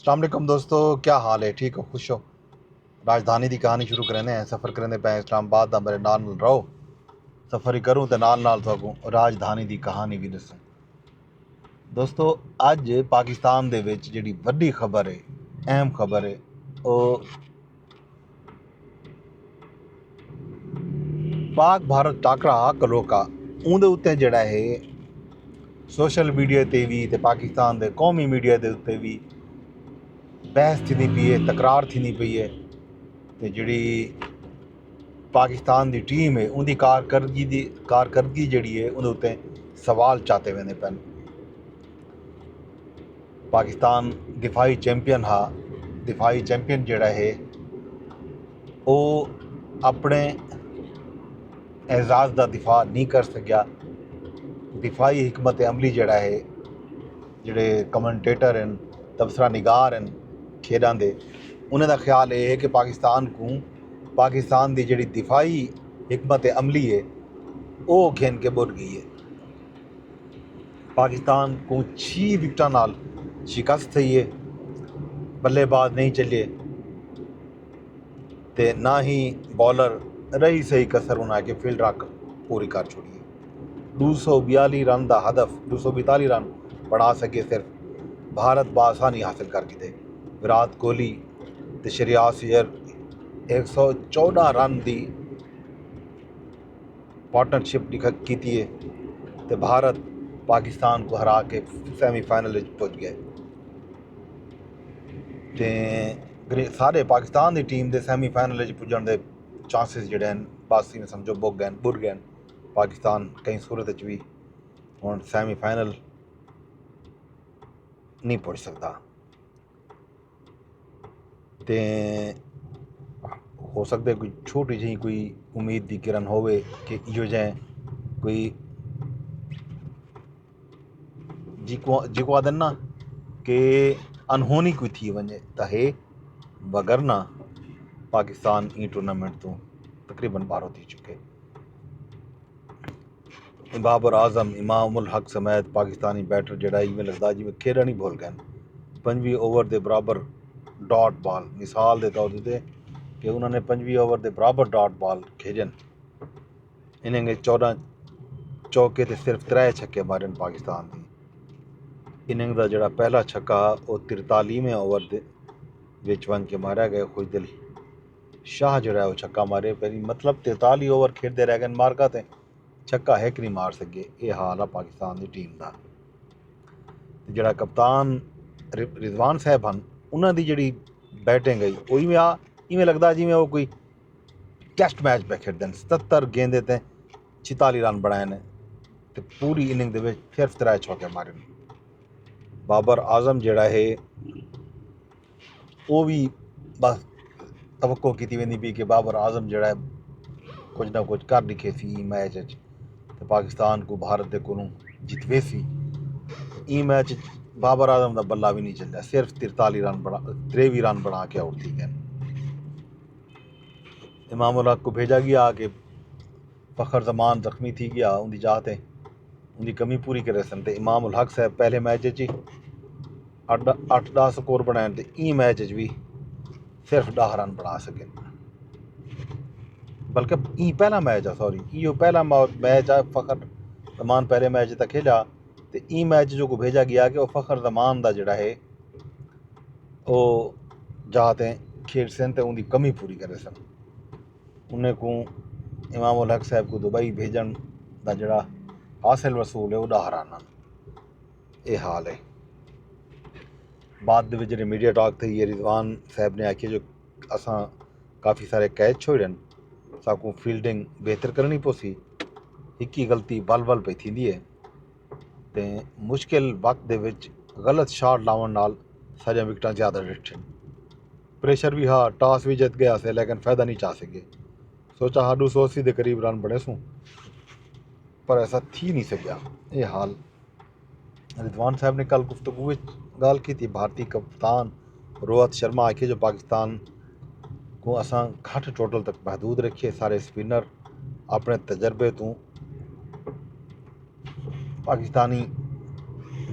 अस्सलाम वालेकुम दोस्तों, क्या हाल है? ठीक हो? खुश हो? राजधानी की कहानी शुरू करें हैं। सफ़र करें पे इस्लामाबाद दा मेरे नाल रहो। सफ़र ही करूँ तो नाल नाल तुहानू राजधानी की कहानी भी दसूँ। दोस्तों, अज पाकिस्तान दे विच जिहड़ी वड्डी खबर है, अहम खबर है, वो पाक भारत टाकरा कलोका उहदे उत्ते जिहड़ा है सोशल मीडिया ते भी ते पाकिस्तान दे कौमी मीडिया दे उत्ते भी बहस थींदी पई है, तकरार थींदी पई है। ते जिहड़ी पाकिस्तान की टीम है उनकी कारकरदगी जिहड़ी है उहदे उत्ते सवाल चाते वेंदे पैन। पाकिस्तान दिफाई चैंपियन हा। दिफाई चैंपियन जिहड़ा है वो अपने एजाज़ का दिफा नहीं कर सकिया। दिफाई हिकमत अमली जिहड़ा है, जिहड़े कमेंटेटर हैं, तबसरा निगार हैं खेडां दे, उन्हें दा ख्याल ये है कि पाकिस्तान की जिहड़ी दिफाई हिकमत अमली है वो खेन के बुर गई है। पाकिस्तान को 6 विकटा नाल शिकस्त थी है। बल्लेबाज नहीं चले तो ना ही बॉलर रही सही कसर उन्हें के फील्ड रख पूरी कर छोड़ी। 242 रन का हदफ 242 रन बना सके सिर्फ भारत बासानी हासिल करके दे। विराट कोहली तो श्रेयस अय्यर 114 रन की पार्टनरशिप की है तो भारत पाकिस्तान को हरा के सेमीफाइनल पहुंच गए। ते सारे पाकिस्तान की टीम के सेमीफाइनल पुजन के चांसिस जोड़े हैं बस में समझो बुर गए। पाकिस्तान कई सूरत भी हुण सेमीफाइनल नहीं पहुंच सकता। तो हो सकता है कोई छोटी जी कोई उम्मीद की किरण होवे कि इहो जै कोई जिको आदन ना कि अनहोनी कोई थी वने तो हे वगरना पाकिस्तान ई टूर्नामेंट तो तकरीबन बाहर थी चुके। बाबर आजम इमाम उल हक समेत पाकिस्तानी बैटर जड़ा इवें लगता जिमें खेडण ही भुल गए। 25 ओवर के बराबर डॉट बॉल मिसाल के तौर पर कि उन्होंने 25 ओवर के बराबर डॉट बॉल खेजन। इन्हें 14 चौके ते सिर्फ 3 छक्के मारे पाकिस्तान की। इनिंग का जोड़ा पहला छक्का वो 43वें ओवर विच वन के मारा गया। खुशदिल शाह जोड़ा वो छक्का मारे पहली मतलब 43 ओवर खेडते रह गए मार्का ते छक्का हिक नहीं मार सके। ये हाल है पाकिस्तान की टीम का। जोड़ा कप्तान रिजवान साहब हैं उन्होंने जी बैटिंग गई वो इवें लगता जिमें वो कोई टेस्ट मैच पे खेडते हैं। 77 गेंदे ते 46 रन बनाए ने तो पूरी इनिंग दे सिर्फ 3 चौके मारे। बाबर आजम जोड़ा है वो भी बस तवक्को की वेंदी पई कि बाबर आजम जोड़ा है कुछ ना कुछ कर दिखे सी मैच तो पाकिस्तान को भारत के कोलों जितवे सी। ई मैच बाबर आजम का बल्ला भी नहीं चलिया, सिर्फ 23 रन बना के आउट थी गए। इमाम उल हक को भेजा गया कि फ़खर जमान जख्मी थी गया उनकी चाहते उनकी कमी पूरी करे सन। तो इमाम उल हक साहब पहले मैच 8-10 स्कोर बनाए तो ई मैच भी सिर्फ 10 रन बना सके। बल्कि ई पहला मैच है, सॉरी इो पहला मैच है। फ़खर जमान पहले मैच तक खेला तो ई मैच जो को भेजा गया कि वह फ़खर जमान का जोड़ा है वो चाहते खेड सन तो उनकी कमी पूरी करे सन। उन्हें को इमाम उल हक साहब को दुबई भेजन का जोड़ा हासिल वसूल है वो 10 रन। ये हाल है। बाद जो मीडिया टॉक थी ये रिजवान साहब ने आखिया जो असा काफ़ी सारे कैच छोड़े साकू फील्डिंग बेहतर करनी पोसी। एक ही गलती बल बल पे थी है तो मुश्किल वक्त दे विच गलत शॉट लावन नाल सारिया विकटा ज़्यादा डिठन। प्रेशर भी हाँ टॉस भी जित गया से लेकिन फायदा नहीं चाह सके। सोचा हाँ 280 के करीब रन बने सूँ पर ऐसा थी नहीं सकिया। ये हाल रिजवान साहब ने कल गुफ्तगू गाल की थी। भारतीय कप्तान रोहित शर्मा आखे जो पाकिस्तान को असा घट टोटल तक महदूद रखिए। सारे स्पिनर अपने तजर्बे तो पाकिस्तानी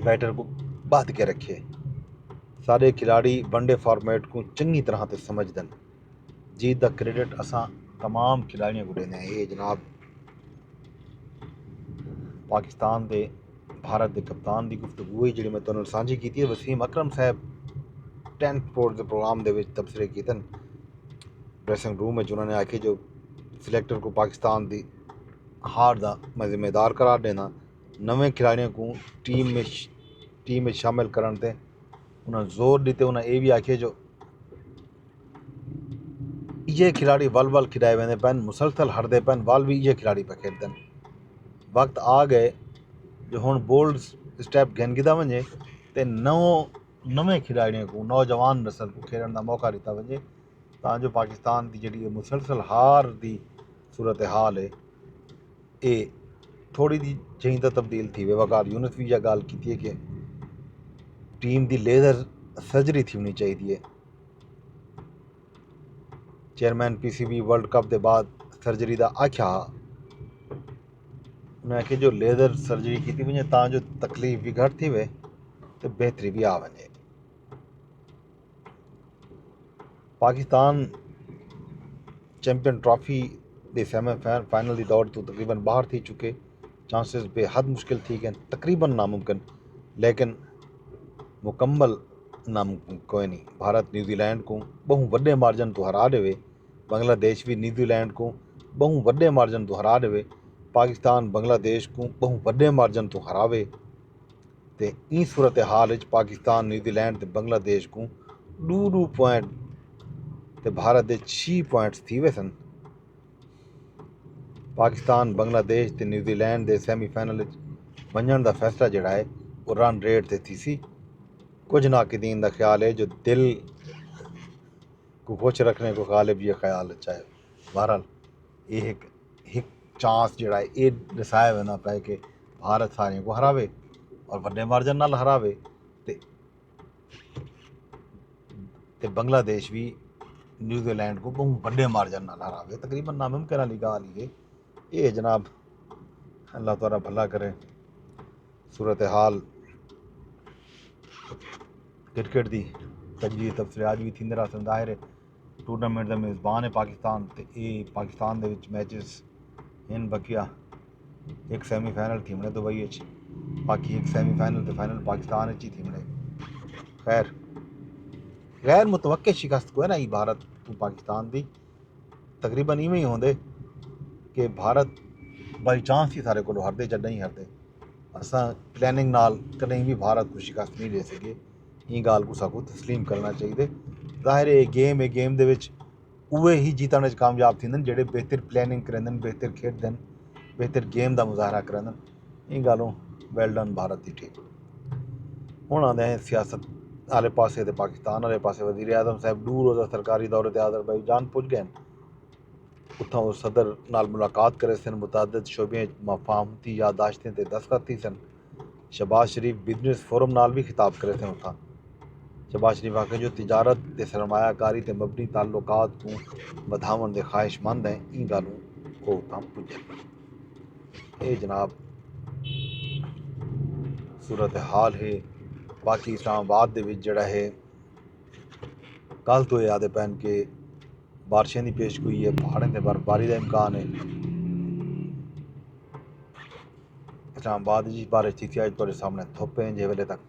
बैटर को बांध के रखे। सारे खिलाड़ी वनडे फॉर्मेट को चंगी तरह से समझते हैं। जीत का क्रेडिट असां तमाम खिलाड़ियों को देने हैं। ये जनाब पाकिस्तान के भारत के कप्तान की गुफ्तगू ही जी मैं तुहानू सांझी की है। वसीम अकरम साहब 10 करोड़ के प्रोग्राम के तबसरे किए ड्रेसिंग रूम में। उन्होंने आखे जो सिलेक्टर को पाकिस्तान की हार का मैं जिम्मेदार करार देना, नवे खिलाड़ियों को टीम में शामिल करने ते उन्हें जोर दी। उन्हें यह भी आखे जो ये खिलाड़ी वल वल खिडाए वेंदे पैन, मुसलसल हरदे पैन, वल भी ये खिलाड़ी पे खेडन। वक्त आ गए जो हुण बोल्ड स्टैप गिनगिदा वञे ते नवे खिलाड़ियों को, नौजवान नस्ल को खेलण का मौका दिता वञे, ताजो पाकिस्तान की जी मुसलसल हार की सूरत हाल है ये थोड़ी जी तो तब्दील थी। वकार यूनिस भी यह गाल की है कि टीम की लेजर सर्जरी थी होनी चाहिए है। चेयरमैन PCB वर्ल्ड कप के बाद सर्जरी का आख्या, उन्हें आखे जो लेजर सर्जरी की वजे ताजो तकलीफ भी घट थी वे तो बेहतरी भी आ वजे। पाकिस्तान चैंपियन ट्रॉफी के सेमीफाइनल की दौड़ तो तकरीबन बाहर थी चुके। चांसेस बेहद मुश्किल थी गए, तकरीबन नामुमकिन, लेकिन मुकम्मल नामुमकिन कोई नहीं। भारत न्यूजीलैंड को बहु वड्डे मार्जन तो हरा देवे, बांग्लादेश भी न्यूजीलैंड को बहु वड्डे मार्जन तो हरा देवे, पाकिस्तान बांग्लादेश को बहु वड्डे मार्जन तो हरावे। तो ई सूरत हाल पाकिस्तान न्यूजीलैंड ते बांग्लादेश को 2 पॉइंट ते भारत के 6 पॉइंट्स थी वे सन। पाकिस्तान बांग्लादेश ते न्यूजीलैंड के सेमीफाइनल वजन का फैसला जोड़ा है वो रन रेट से थी सी। कुछ नाकिदीन का ख्याल है जो दिल को खुश रखने को गालिब ये ख्याल अच्छा है। बहरहाल ये एक चांस जोड़ा है ये दसाया वेंदा पे कि भारत सारे को हरावे और वड्डे मार्जन नाल हरावे ते बांग्लादेश भी न्यूजीलैंड को बहु वड्डे मार्जन नाल हरावे। तकरीबन नामुमकिन वाली गाल ही ये जनाब। अल्लाह ताला भला करे। सूरत हाल क्रिकेट की तजवीज़ तबसरे अज भी थींदे रहसन। ज़ाहिर है टूर्नामेंट का मेज़बान है पाकिस्तान, तो ये पाकिस्तान के मैचिस इन बकिया एक सेमीफाइनल थी हमने दुबई, बाकी एक सेमीफाइनल तो फाइनल पाकिस्तान ही थी हमने। खैर गैर मुतवक्के शिकस्त को है ना ये भारत तो पाकिस्तान की तकरीबन इवें ही होंदे कि भारत बाई चांस ही सारे को हरदे जड्डा ही हरदे। असा प्लैनिंग नाल कहीं भी भारत को शिकस्त नहीं दे सके। ये गाल को सबको तस्लीम करना चाहिए। ज़ाहिर है गेम है, गेम दे विच उहे ही जीतने कामयाब थींदन जेडे बेहतर प्लैनिंग करंदन, बेहतर खेडन, बेहतर गेम का मुजाहरा करंदन। इन गालों वेल डन भारत की ठीक। हुण आंदे हैं सियासत आले पासे ते पाकिस्तान आले पासे। वज़ीर आज़म साहब 2 रोज़ा सरकारी दौरे ते अज़रबैजान पुज गए। उत्थों वो सदर नाल मुलाकात करे सन, मुतअद्दिद शोबे मफाहमती यादाश्तें ते दस्तखत थी सन। शहबाज शरीफ बिजनेस फोरम नाल भी खिताब करे थे उत्थां। शहबाज शरीफ आखे जो तिजारत ते सरमायाकारी ते मबनी ताल्लुकात को वधावन दे ख्वाहिशमंद हैं। ई गालों को उत्थां पुजे। ये जनाब सूरत हाल है। बाकी इस्लामाबाद दे विच जड़ा है कल तो ये आदे पैन के बारिशें की पेश गोई है, पहाड़ें ते बर्फबारी का इम्कान है। इस्लामाबाद जी बारिश थी अज तुहाडे सामने धुप है जे वेले तक।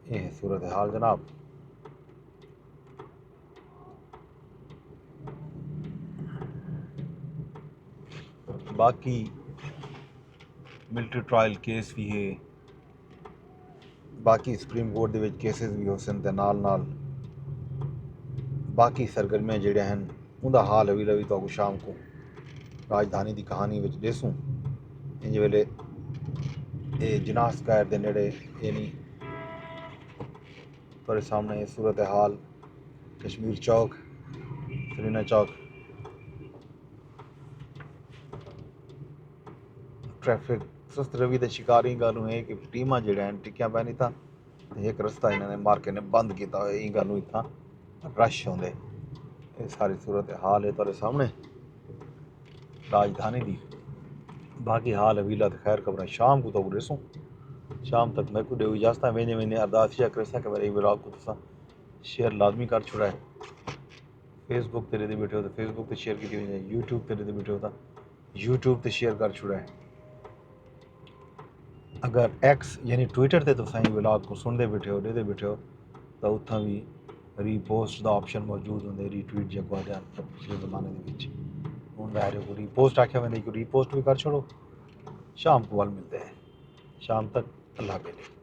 ये है सूरत हाल जनाब। बाकी मिलिट्री ट्रायल केस भी है, बाकी सुप्रीम कोर्ट दे विच केसेस भी हो सन ते नाल नाल बाकी सरगर्मियां जेड़ियां हैं उनका हाल अभी लवी तो शाम को राजधानी की कहानी विच देसूं। इंज वेले ये जिनाह स्क्वायर के नेड़े यानी तुहाडे सामने ये सूरत हाल कश्मीर चौक, सरीना चौक, ट्रैफिक सुस्त रवि के शिकारी गालू है कि टीमां जेड़ा हैं टिक्कियां पैनी था एक रस्ता इन्होंने मार्के ने बंद किया हुआ। ये गालू इतना रश होंदे। ये सारी सूरत हाल है तुहाडे सामने राजधानी की। बाकी हाल अवीला तो खैर खबर शाम को तो देसूं। शाम तक मैं को ॾियो इजाज़त वेंदे वेंदे अरदास इहा करे सघां कि वरी व्लॉग को तुसां शेयर लाज़मी कर छुड़ाए। फेसबुक ते ॾिसी बैठे हो तो फेसबुक ते शेयर की वञे, यूट्यूब ते ॾिसी बैठे हो तो यूट्यूब ते शेयर कर छुड़ाए। अगर एक्स यानी ट्विटर ते तुसां व्लॉग को सुनते बैठे हो ॾिसते बैठे हो तो उत्थां भी रीपोस्ट का ऑप्शन मौजूद होंगे, रीट्वीट जो पिछले ज़माने के हूँ को रीपोस्ट आख्या वेंदे, रीपोस्ट भी कर छोड़ो। शाम को वल मिलते हैं, शाम तक अल्लाह हाफ़िज़।